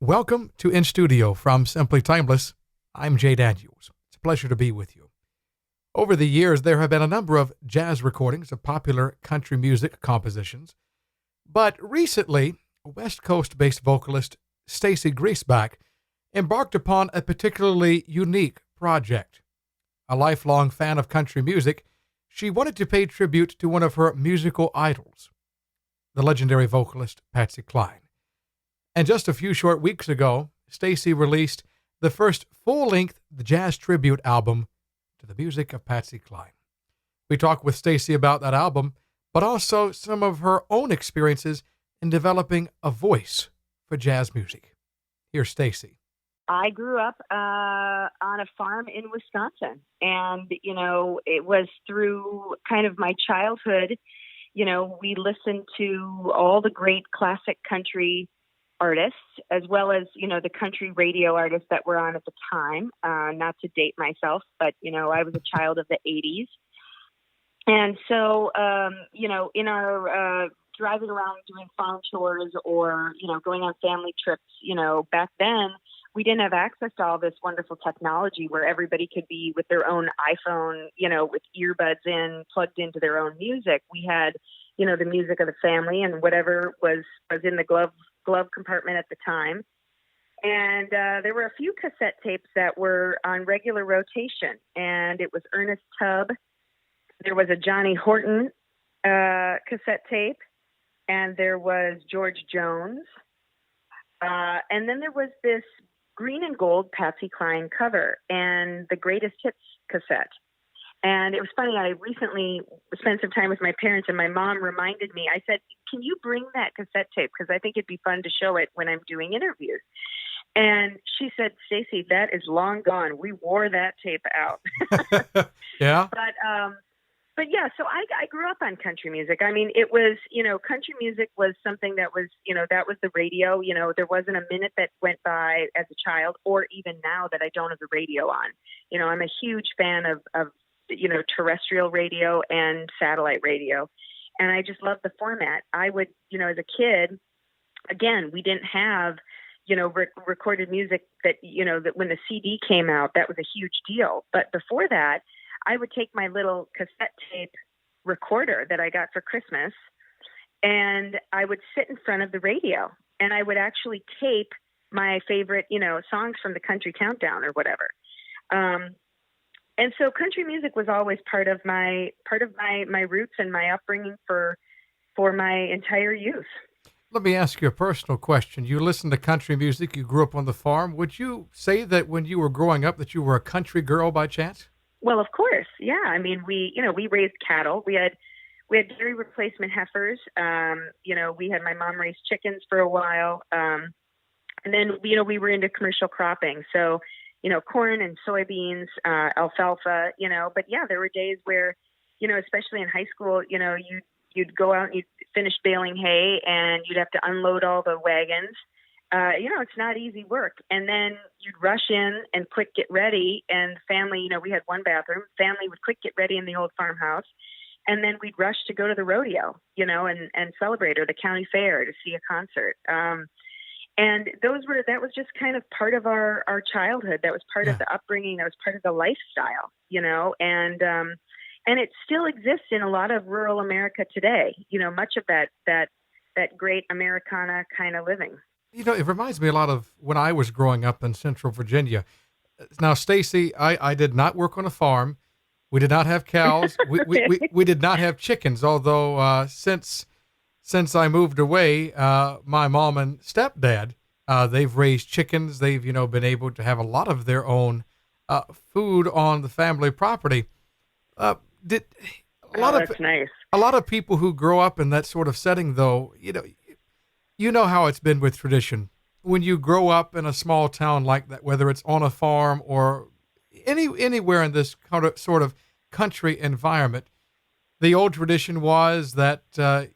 Welcome to In Studio from Simply Timeless. I'm Jay Daniels. It's a pleasure to be with you. Over the years, there have been a number of jazz recordings of popular country music compositions, but recently, West Coast-based vocalist Staci Griesbach embarked upon a particularly unique project. A lifelong fan of country music, she wanted to pay tribute to one of her musical idols, the legendary vocalist Patsy Cline. And just a few short weeks ago, Staci released the first full-length jazz tribute album to the music of Patsy Cline. We talk with Staci about that album, but also some of her own experiences in developing a voice for jazz music. Here's Staci. I grew up on a farm in Wisconsin, and, it was through kind of my childhood, we listened to all the great classic country artists, as well as, the country radio artists that were on at the time, not to date myself, but, I was a child of the 80s. And so, in our driving around doing farm chores or, going on family trips, back then, we didn't have access to all this wonderful technology where everybody could be with their own iPhone, with earbuds in, plugged into their own music. We had, the music of the family and whatever was in the glove compartment at the time. And there were a few cassette tapes that were on regular rotation, and it was Ernest Tubb. There was a Johnny Horton cassette tape, and there was George Jones. And then there was this green and gold Patsy Cline cover and the greatest hits cassette. And it was funny, I recently spent some time with my parents, and my mom reminded me, I said, can you bring that cassette tape? Because I think it'd be fun to show it when I'm doing interviews. And she said, Staci, that is long gone. We wore that tape out. Yeah. But yeah, so I grew up on country music. I mean, it was, country music was something that was, that was the radio. There wasn't a minute that went by as a child or even now that I don't have the radio on. I'm a huge fan of terrestrial radio and satellite radio. And I just love the format. I would, as a kid, again, we didn't have, recorded music that, that when the CD came out, that was a huge deal. But before that, I would take my little cassette tape recorder that I got for Christmas, and I would sit in front of the radio, and I would actually tape my favorite, songs from the Country Countdown or whatever. And so country music was always part of my roots and my upbringing for my entire youth. Let me ask you a personal question. You listen to country music, you grew up on the farm. Would you say that when you were growing up that you were a country girl by chance? Well, of course. Yeah. I mean, we raised cattle. We had dairy replacement heifers. We had my mom raised chickens for a while. And then, we were into commercial cropping. So, corn and soybeans, alfalfa, but yeah, there were days where, especially in high school, you'd go out and you'd finish baling hay and you'd have to unload all the wagons. It's not easy work. And then you'd rush in and quick get ready. And family, we had one bathroom. Family would quick get ready in the old farmhouse. And then we'd rush to go to the rodeo, and celebrate, or the county fair to see a concert. And that was just kind of part of our childhood. That was part of the upbringing. That was part of the lifestyle, and it still exists in a lot of rural America today. Much of that great Americana kind of living. It reminds me a lot of when I was growing up in Central Virginia. Now, Staci, I did not work on a farm. We did not have cows. We did not have chickens, although since I moved away, my mom and stepdad, they've raised chickens. They've, been able to have a lot of their own food on the family property. That's nice. A lot of people who grow up in that sort of setting, though, you know how it's been with tradition. When you grow up in a small town like that, whether it's on a farm or anywhere in this sort of country environment, the old tradition was that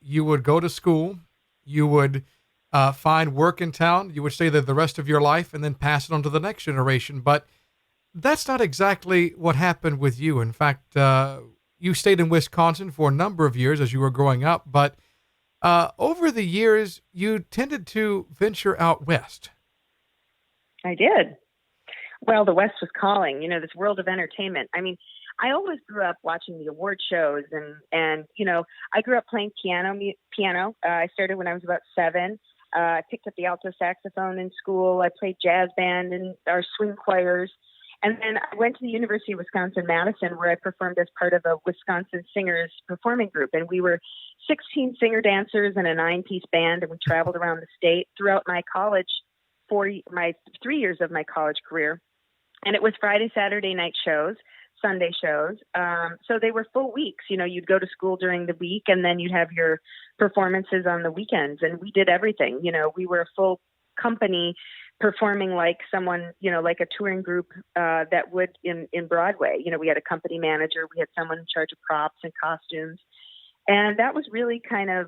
you would go to school, you would find work in town, you would stay there the rest of your life, and then pass it on to the next generation. But that's not exactly what happened with you. In fact, you stayed in Wisconsin for a number of years as you were growing up, but over the years, you tended to venture out west. I did. Well, the West was calling, this world of entertainment. I mean, I always grew up watching the award shows and I grew up playing piano. I started when I was about 7. I picked up the alto saxophone in school. I played jazz band and our swing choirs. And then I went to the University of Wisconsin-Madison, where I performed as part of a Wisconsin singers performing group. And we were 16 singer-dancers in a 9-piece band, and we traveled around the state throughout my college, my 3 years of my college career. And it was Friday, Saturday night shows, Sunday shows. So they were full weeks. You'd go to school during the week, and then you'd have your performances on the weekends. And we did everything. We were a full company performing like someone, like a touring group that would in Broadway. We had a company manager. We had someone in charge of props and costumes. And that was really kind of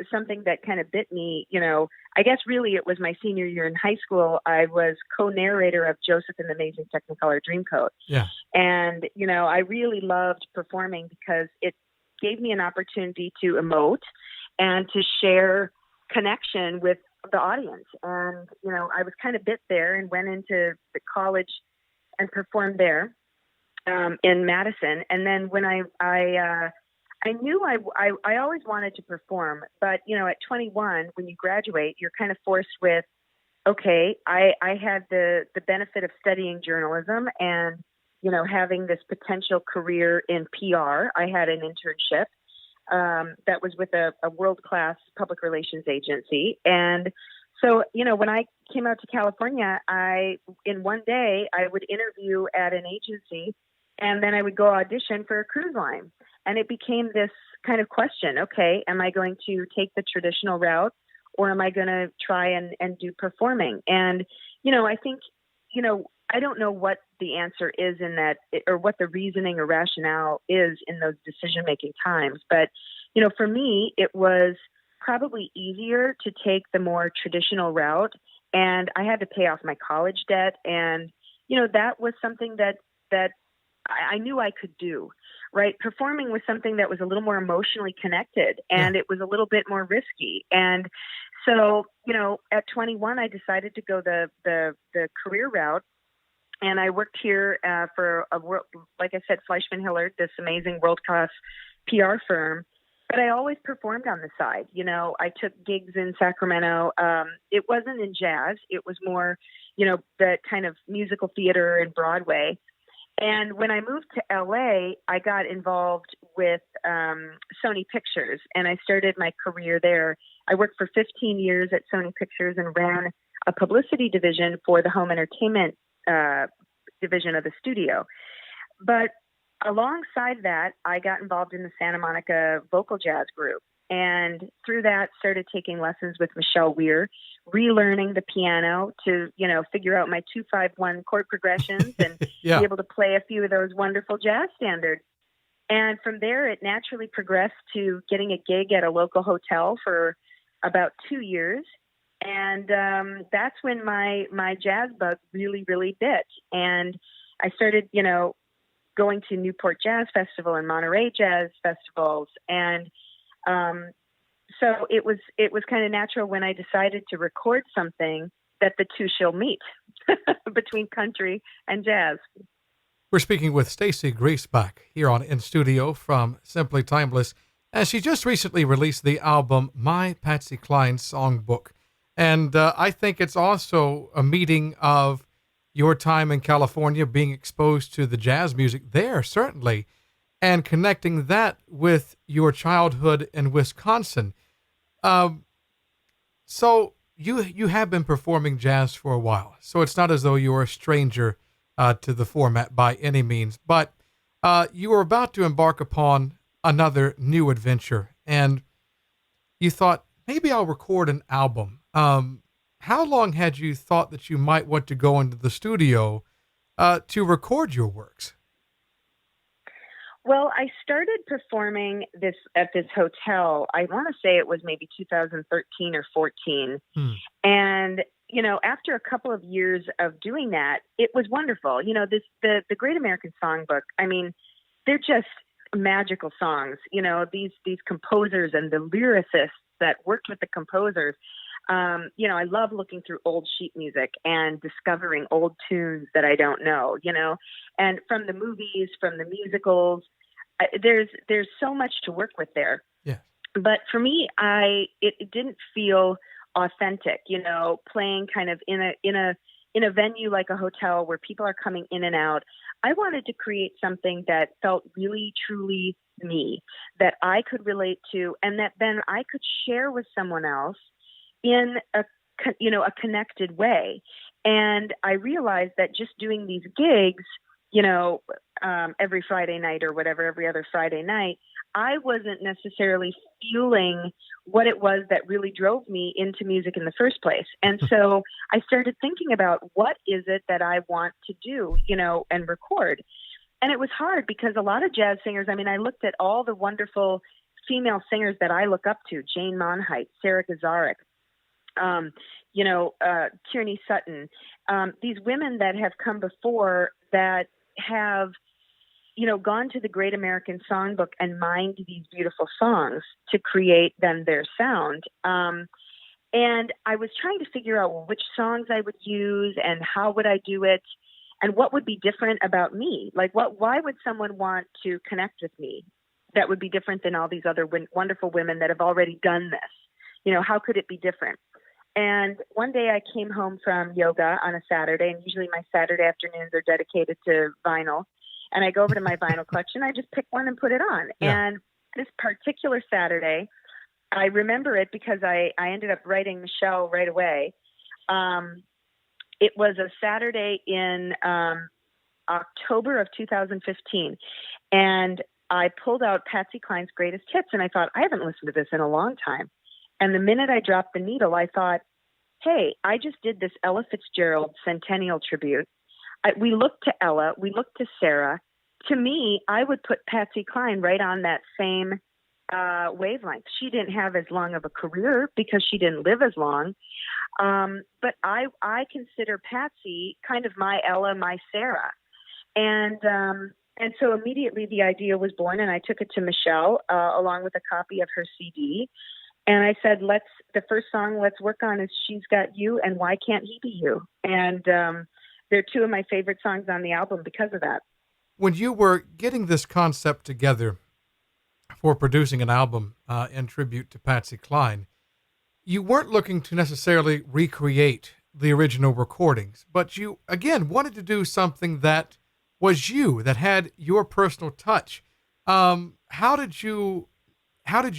something that kind of bit me. I guess really it was my senior year in high school. I was co-narrator of Joseph and the Amazing Technicolor Dreamcoat. Yeah. And, I really loved performing because it gave me an opportunity to emote and to share connection with the audience. And, I was kind of bit there and went into the college and performed there in Madison. And then when I knew I always wanted to perform, but, at 21, when you graduate, you're kind of forced with, okay, I had the benefit of studying journalism and, having this potential career in PR. I had an internship that was with a world-class public relations agency. And so, when I came out to California, in one day, I would interview at an agency, and then I would go audition for a cruise line. And it became this kind of question, okay, am I going to take the traditional route, or am I going to try and do performing? And, I think, I don't know what the answer is in that, or what the reasoning or rationale is in those decision-making times. But, for me, it was probably easier to take the more traditional route, and I had to pay off my college debt. And, that was something that I knew I could do, right? Performing was something that was a little more emotionally connected, and it was a little bit more risky. And so, at 21, I decided to go the career route. And I worked here for like I said, Fleischman Hillard, this amazing world-class PR firm. But I always performed on the side. I took gigs in Sacramento. It wasn't in jazz. It was more, the kind of musical theater and Broadway. And when I moved to LA, I got involved with Sony Pictures, and I started my career there. I worked for 15 years at Sony Pictures and ran a publicity division for the home entertainment division of the studio. But alongside that, I got involved in the Santa Monica vocal jazz group. And through that, started taking lessons with Michelle Weir, relearning the piano to, figure out my 2-5-1 chord progressions and be able to play a few of those wonderful jazz standards. And from there, it naturally progressed to getting a gig at a local hotel for about 2 years. And that's when my jazz bug really, really bit. And I started, going to Newport Jazz Festival and Monterey Jazz Festivals. And so it was kind of natural when I decided to record something that the two shall meet between country and jazz. We're speaking with Staci Griesbach here on In Studio from Simply Timeless, as she just recently released the album My Patsy Cline Songbook. And I think it's also a meeting of your time in California, being exposed to the jazz music there, certainly, and connecting that with your childhood in Wisconsin. So you have been performing jazz for a while, so it's not as though you're a stranger to the format by any means, but you were about to embark upon another new adventure, and you thought, maybe I'll record an album. How long had you thought that you might want to go into the studio to record your works? Well, I started performing at this hotel. I want to say it was maybe 2013 or 14. And, after a couple of years of doing that, it was wonderful. The Great American Songbook, I mean, they're just magical songs. These composers and the lyricists that worked with the composers, I love looking through old sheet music and discovering old tunes that I don't know, and from the movies, from the musicals, there's so much to work with there. Yes. But for me, it didn't feel authentic, playing kind of in a venue like a hotel where people are coming in and out. I wanted to create something that felt really, truly me, that I could relate to, and that then I could share with someone else in a connected way. And I realized that just doing these gigs, every Friday night or whatever, every other Friday night, I wasn't necessarily feeling what it was that really drove me into music in the first place. And so I started thinking about what is it that I want to do, and record. And it was hard because a lot of jazz singers, I looked at all the wonderful female singers that I look up to, Jane Monheit, Sarah Gazarek, Tierney Sutton, these women that have come before that have, gone to the Great American Songbook and mined these beautiful songs to create then their sound. And I was trying to figure out which songs I would use and how would I do it and what would be different about me. Like why would someone want to connect with me that would be different than all these other wonderful women that have already done this? How could it be different? And one day I came home from yoga on a Saturday, and usually my Saturday afternoons are dedicated to vinyl. And I go over to my vinyl collection. I just pick one and put it on. Yeah. And this particular Saturday, I remember it because I ended up writing Michelle right away. It was a Saturday in October of 2015. And I pulled out Patsy Cline's Greatest Hits, and I thought, I haven't listened to this in a long time. And the minute I dropped the needle, I thought, hey, I just did this Ella Fitzgerald Centennial tribute. We looked to Ella, we looked to Sarah. To me, I would put Patsy Cline right on that same wavelength. She didn't have as long of a career because she didn't live as long. But I consider Patsy kind of my Ella, my Sarah. And so immediately the idea was born, and I took it to Michelle along with a copy of her CD. And I said, the first song let's work on is She's Got You and Why Can't He Be You? And they're two of my favorite songs on the album because of that. When you were getting this concept together for producing an album in tribute to Patsy Cline, you weren't looking to necessarily recreate the original recordings, but you, again, wanted to do something that was you, that had your personal touch. How did you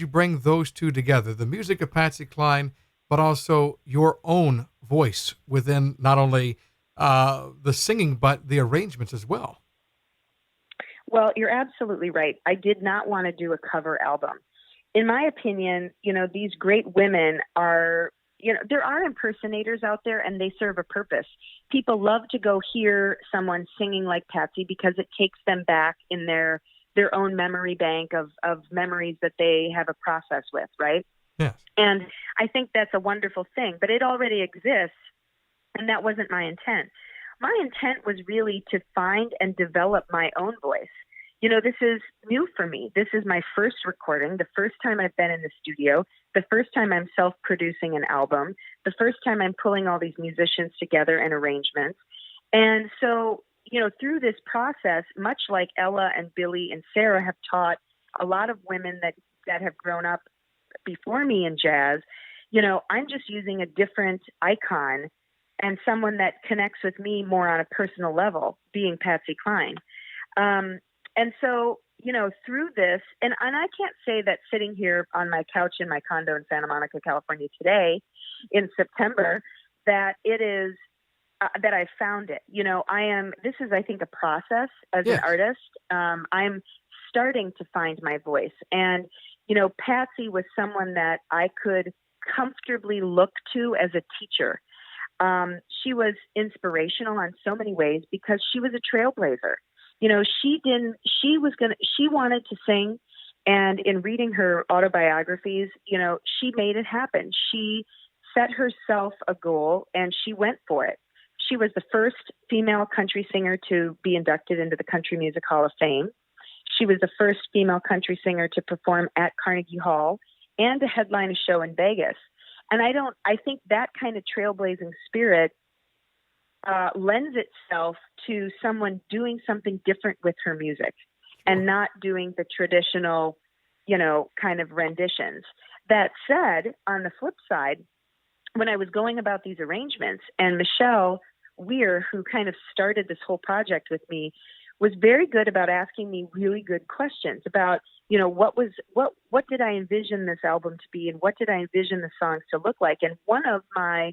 bring those two together, the music of Patsy Cline, but also your own voice within not only the singing, but the arrangements as well? Well, you're absolutely right. I did not want to do a cover album. In my opinion, these great women are, there are impersonators out there and they serve a purpose. People love to go hear someone singing like Patsy because it takes them back in their own memory bank of memories that they have a process with, right? Yes. And I think that's a wonderful thing, but it already exists, and that wasn't my intent. My intent was really to find and develop my own voice. This is new for me. This is my first recording, the first time I've been in the studio, the first time I'm self-producing an album, the first time I'm pulling all these musicians together and arrangements. And so, through this process, much like Ella and Billy and Sarah have taught a lot of women that have grown up before me in jazz, I'm just using a different icon and someone that connects with me more on a personal level, being Patsy Cline. And so, through this, and I can't say that sitting here on my couch in my condo in Santa Monica, California today in September, that it is, that I found it. This is, I think, a process as an artist. I'm starting to find my voice. And, Patsy was someone that I could comfortably look to as a teacher. She was inspirational in so many ways because she was a trailblazer. She wanted to sing. And in reading her autobiographies, she made it happen. She set herself a goal and she went for it. She was the first female country singer to be inducted into the Country Music Hall of Fame. She was the first female country singer to perform at Carnegie Hall and to headline a show in Vegas. And I think that kind of trailblazing spirit lends itself to someone doing something different with her music and not doing the traditional, kind of renditions. That said, on the flip side, when I was going about these arrangements, and Michelle Weir, who kind of started this whole project with me, was very good about asking me really good questions about, what did I envision this album to be, and what did I envision the songs to look like? And one of my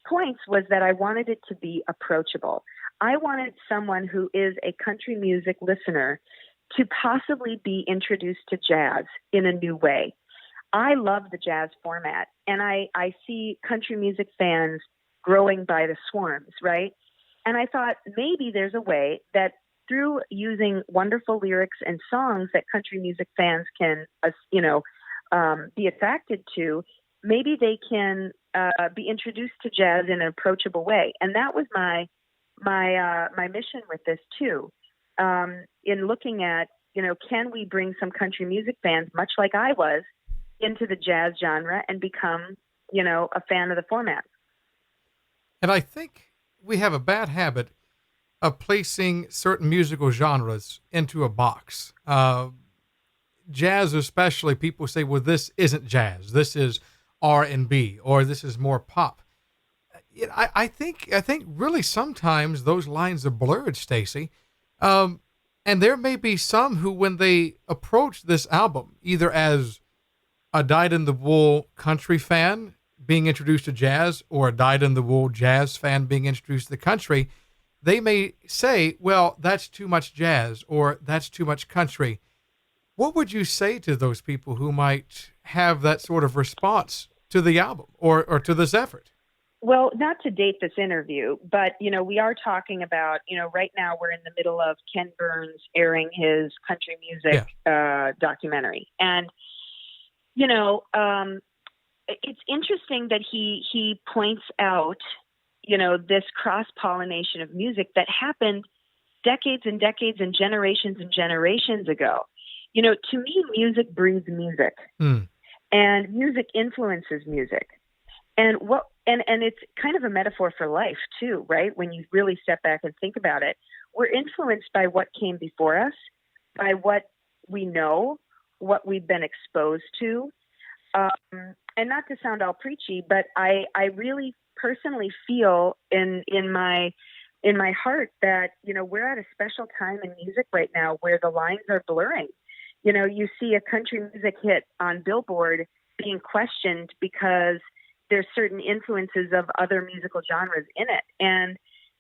points was that I wanted it to be approachable. I wanted someone who is a country music listener to possibly be introduced to jazz in a new way. I love the jazz format, and I see country music fans growing by the swarms, right? And I thought maybe there's a way that through using wonderful lyrics and songs that country music fans can, be attracted to, maybe they can be introduced to jazz in an approachable way. And that was my mission with this too, in looking at, can we bring some country music fans, much like I was, into the jazz genre and become, a fan of the format. And I think we have a bad habit of placing certain musical genres into a box. Jazz especially, people say, well, this isn't jazz. This is R&B, or this is more pop. I think really sometimes those lines are blurred, Staci. And there may be some who, when they approach this album, either as a dyed-in-the-wool country fan being introduced to jazz, or a dyed-in-the-wool jazz fan being introduced to the country, they may say, well, that's too much jazz, or that's too much country. What would you say to those people who might have that sort of response to the album or to this effort? Well, not to date this interview, but, we are talking about, right now we're in the middle of Ken Burns airing his country music documentary. And, it's interesting that he points out, this cross-pollination of music that happened decades and decades and generations ago. To me, music breeds music, and music influences music. And it's kind of a metaphor for life too, right? When you really step back and think about it, we're influenced by what came before us, by what we know, what we've been exposed to. And not to sound all preachy, but I really personally feel in my heart that, we're at a special time in music right now where the lines are blurring. You see a country music hit on Billboard being questioned because there's certain influences of other musical genres in it. And,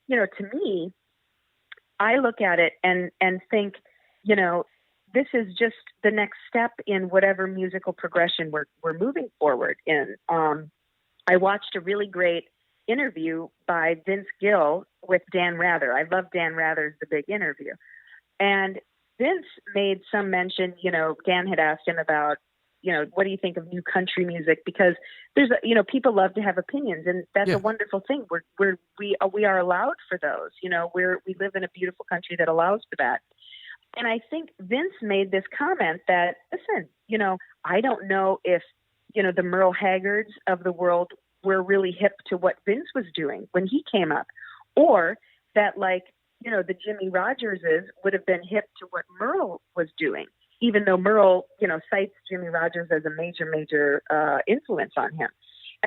to me, I look at it and think, this is just the next step in whatever musical progression we're moving forward in. I watched a really great interview by Vince Gill with Dan Rather. I love Dan Rather's The Big Interview. And Vince made some mention, Dan had asked him about, what do you think of new country music? Because there's, people love to have opinions, and that's a wonderful thing. We are allowed for those. We live in a beautiful country that allows for that. And I think Vince made this comment that, listen, I don't know if, the Merle Haggards of the world were really hip to what Vince was doing when he came up, or that the Jimmy Rogerses would have been hip to what Merle was doing, even though Merle, cites Jimmy Rogers as a major influence on him.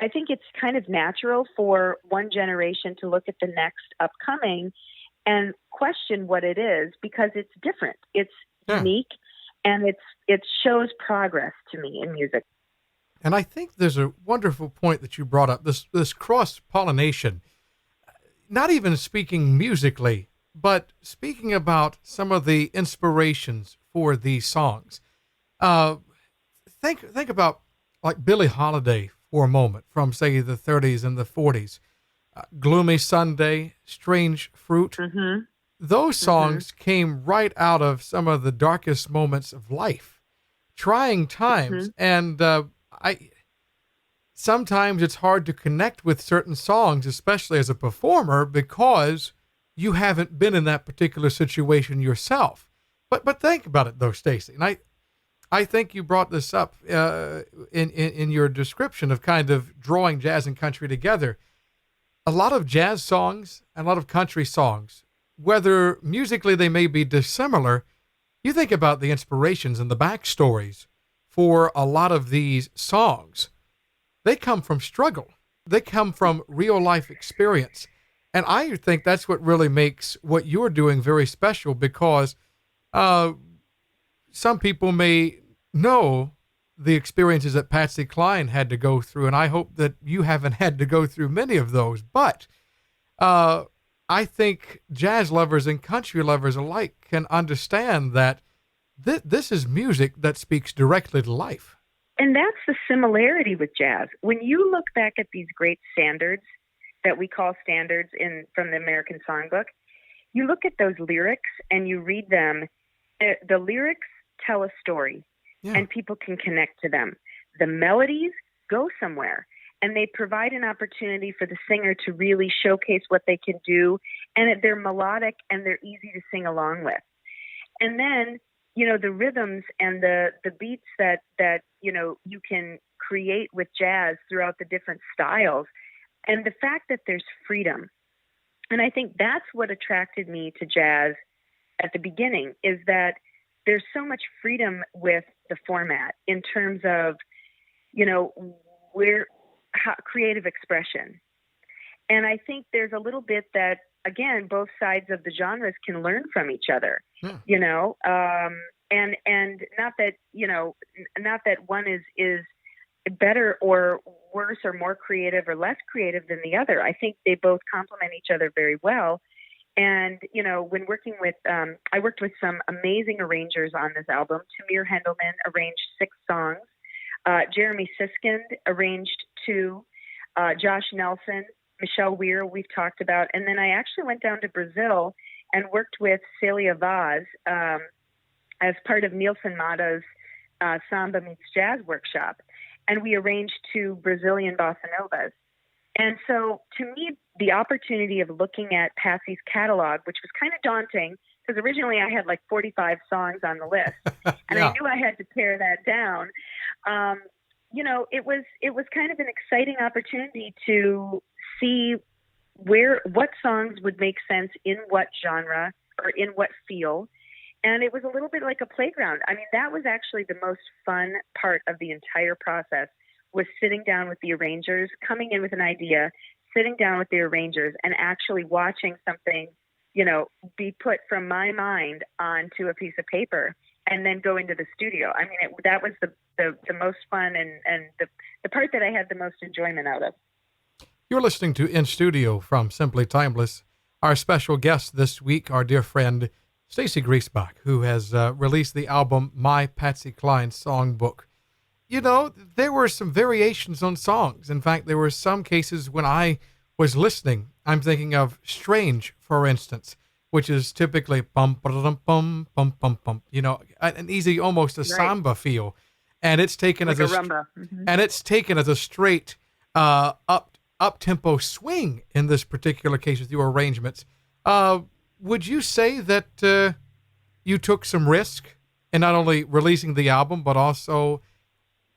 I think it's kind of natural for one generation to look at the next upcoming and question what it is, because it's different. It's unique, and it shows progress to me in music. And I think there's a wonderful point that you brought up, this cross-pollination, not even speaking musically, but speaking about some of the inspirations for these songs. Think about like Billie Holiday for a moment, from, say, the 30s and the 40s. Gloomy Sunday, Strange Fruit. Mm-hmm. Those songs came right out of some of the darkest moments of life, trying times. And sometimes it's hard to connect with certain songs, especially as a performer, because you haven't been in that particular situation yourself. But think about it, though, Staci. And I think you brought this up in your description of kind of drawing jazz and country together. A lot of jazz songs and a lot of country songs, whether musically they may be dissimilar, you think about the inspirations and the backstories for a lot of these songs. They come from struggle. They come from real life experience. And I think that's what really makes what you're doing very special, because some people may know the experiences that Patsy Cline had to go through, and I hope that you haven't had to go through many of those. But I think jazz lovers and country lovers alike can understand that this is music that speaks directly to life. And that's the similarity with jazz. When you look back at these great standards that we call standards from the American Songbook, you look at those lyrics and you read them. The lyrics tell a story, and people can connect to them. The melodies go somewhere, and they provide an opportunity for the singer to really showcase what they can do, and they're melodic and they're easy to sing along with. And then, the rhythms and the beats that you can create with jazz throughout the different styles, and the fact that there's freedom. And I think that's what attracted me to jazz at the beginning, is that there's so much freedom with the format in terms of, creative expression. And I think there's a little bit that, again, both sides of the genres can learn from each other, and not that one is better or worse or more creative or less creative than the other. I think they both complement each other very well. And, when working with, I worked with some amazing arrangers on this album. Tamir Hendelman arranged 6 songs. Jeremy Siskind arranged 2. Josh Nelson, Michelle Weir, we've talked about. And then I actually went down to Brazil and worked with Celia Vaz as part of Nielsen Mata's Samba Meets Jazz workshop. And we arranged 2 Brazilian bossa novas. And so to me, the opportunity of looking at Patsy's catalog, which was kind of daunting, because originally I had like 45 songs on the list, and I knew I had to pare that down. It was kind of an exciting opportunity to see what songs would make sense in what genre or in what feel. And it was a little bit like a playground. I mean, that was actually the most fun part of the entire process, was sitting down with the arrangers, coming in with an idea, sitting down with the arrangers, and actually watching something, be put from my mind onto a piece of paper and then go into the studio. I mean, that was the most fun and the part that I had the most enjoyment out of. You're listening to In Studio from Simply Timeless. Our special guest this week, our dear friend Staci Griesbach, who has released the album My Patsy Cline Songbook. There were some variations on songs. In fact, there were some cases when I was listening. I'm thinking of Strange, for instance, which is typically bum bum bum bum bum bum. An easy, almost a samba feel, and it's taken like as a rumba, and it's taken as a straight up tempo swing in this particular case with your arrangements. Would you say that you took some risk in not only releasing the album but also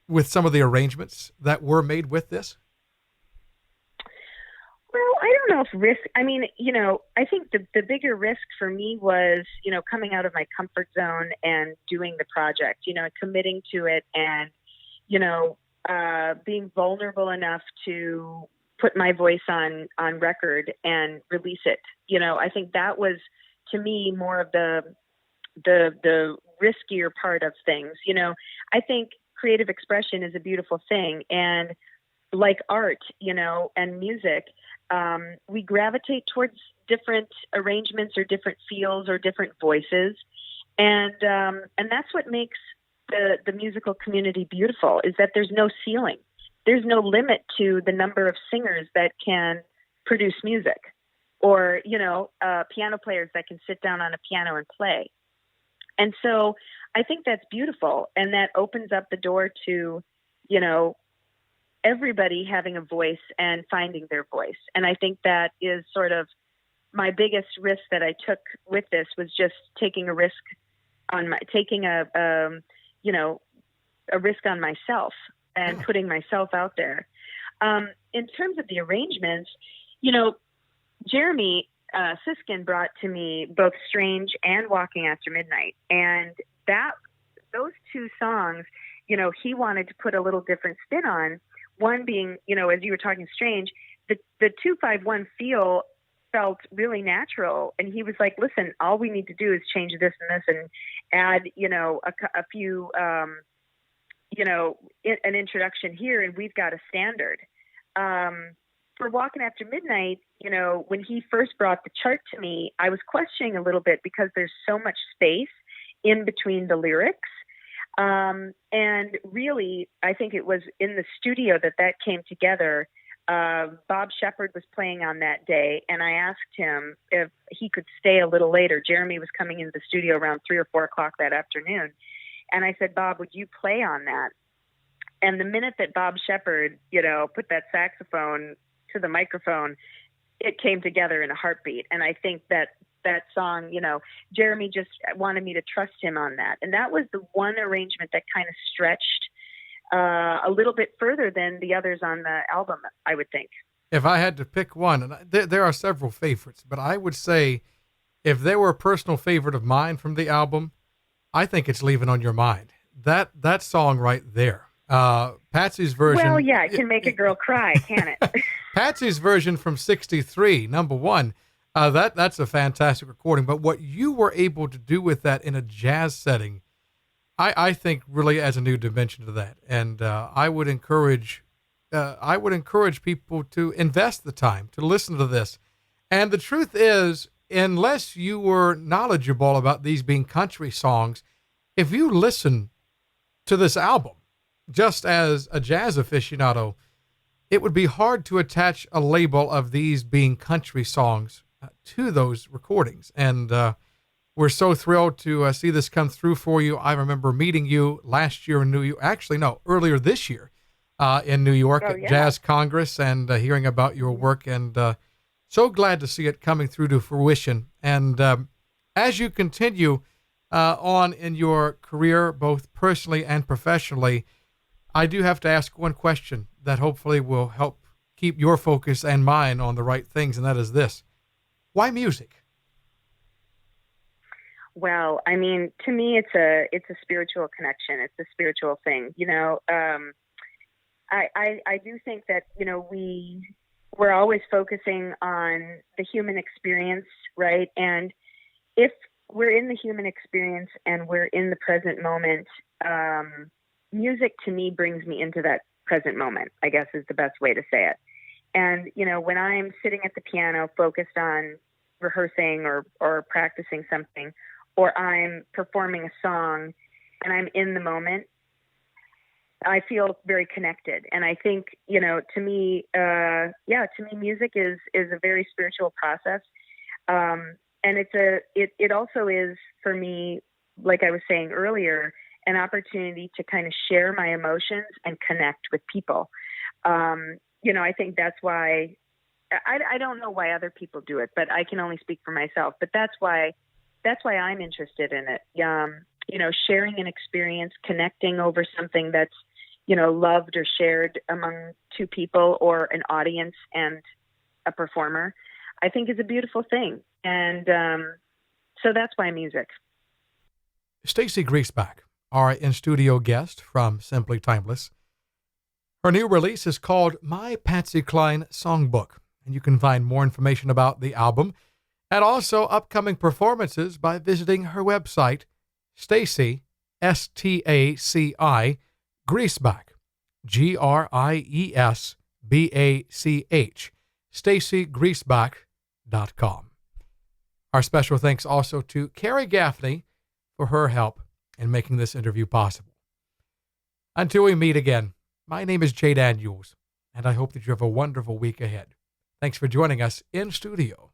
with some of the arrangements that were made with this? Well, I don't know if risk, I think the bigger risk for me was, coming out of my comfort zone and doing the project, committing to it and, being vulnerable enough to put my voice on record and release it. I think that was, to me, more of the riskier part of things. I think creative expression is a beautiful thing. And like art, and music, we gravitate towards different arrangements or different feels or different voices. And that's what makes the musical community beautiful, is that there's no ceiling. There's no limit to the number of singers that can produce music, or, piano players that can sit down on a piano and play. And so I think that's beautiful. And that opens up the door to, everybody having a voice and finding their voice. And I think that is sort of my biggest risk that I took with this, was just taking a risk on taking a risk on myself and Yeah. putting myself out there. In terms of the arrangements, Jeremy Siskin brought to me both Strange and Walking After Midnight. And those two songs, he wanted to put a little different spin on. One being, as you were talking Strange, the 251 feel felt really natural. And he was like, listen, all we need to do is change this and this and add, a few, an introduction here, and we've got a standard. For Walking After Midnight, when he first brought the chart to me, I was questioning a little bit because there's so much space in between the lyrics. And really, I think it was in the studio that came together. Bob Shepard was playing on that day, and I asked him if he could stay a little later. Jeremy was coming into the studio around 3 or 4 o'clock that afternoon. And I said, Bob, would you play on that? And the minute that Bob Shepard, put that saxophone to the microphone, it came together in a heartbeat. And I think that song, Jeremy just wanted me to trust him on that. And that was the one arrangement that kind of stretched a little bit further than the others on the album, I would think. If I had to pick one, and there are several favorites, but I would say if there were a personal favorite of mine from the album, I think it's Leaving on Your Mind. That song right there. Patsy's version. Well, yeah, it can make a girl cry, can it? Patsy's version from '63, number one. That's a fantastic recording. But what you were able to do with that in a jazz setting, I think really adds a new dimension to that. And I would encourage people to invest the time to listen to this. And the truth is, unless you were knowledgeable about these being country songs, if you listen to this album just as a jazz aficionado, it would be hard to attach a label of these being country songs to those recordings. And we're so thrilled to see this come through for you. I remember meeting you last year in New York. Actually, no, earlier this year in New York at Jazz Congress, and hearing about your work. And so glad to see it coming through to fruition. And as you continue on in your career, both personally and professionally, I do have to ask one question that hopefully will help keep your focus and mine on the right things, and that is this. Why music? Well, I mean, to me, it's a spiritual connection. It's a spiritual thing. I do think that, we're always focusing on the human experience, right? And if we're in the human experience and we're in the present moment, music to me brings me into that present moment, I guess is the best way to say it. And, when I'm sitting at the piano focused on rehearsing or practicing something, or I'm performing a song and I'm in the moment, I feel very connected. And I think, to me, music is a very spiritual process. And it also is, for me, like I was saying earlier, an opportunity to kind of share my emotions and connect with people. I think that's why I don't know why other people do it, but I can only speak for myself. But that's why I'm interested in it. Sharing an experience, connecting over something that's, loved or shared among two people or an audience and a performer, I think is a beautiful thing. And so that's why music. Staci Griesbach, our in-studio guest from Simply Timeless. Her new release is called My Patsy Cline Songbook, and you can find more information about the album and also upcoming performances by visiting her website, Staci, Staci, Griesbach, Griesbach, StaciGriesbach.com. Our special thanks also to Carrie Gaffney for her help in making this interview possible. Until we meet again, my name is Jay Daniels, and I hope that you have a wonderful week ahead. Thanks for joining us in studio.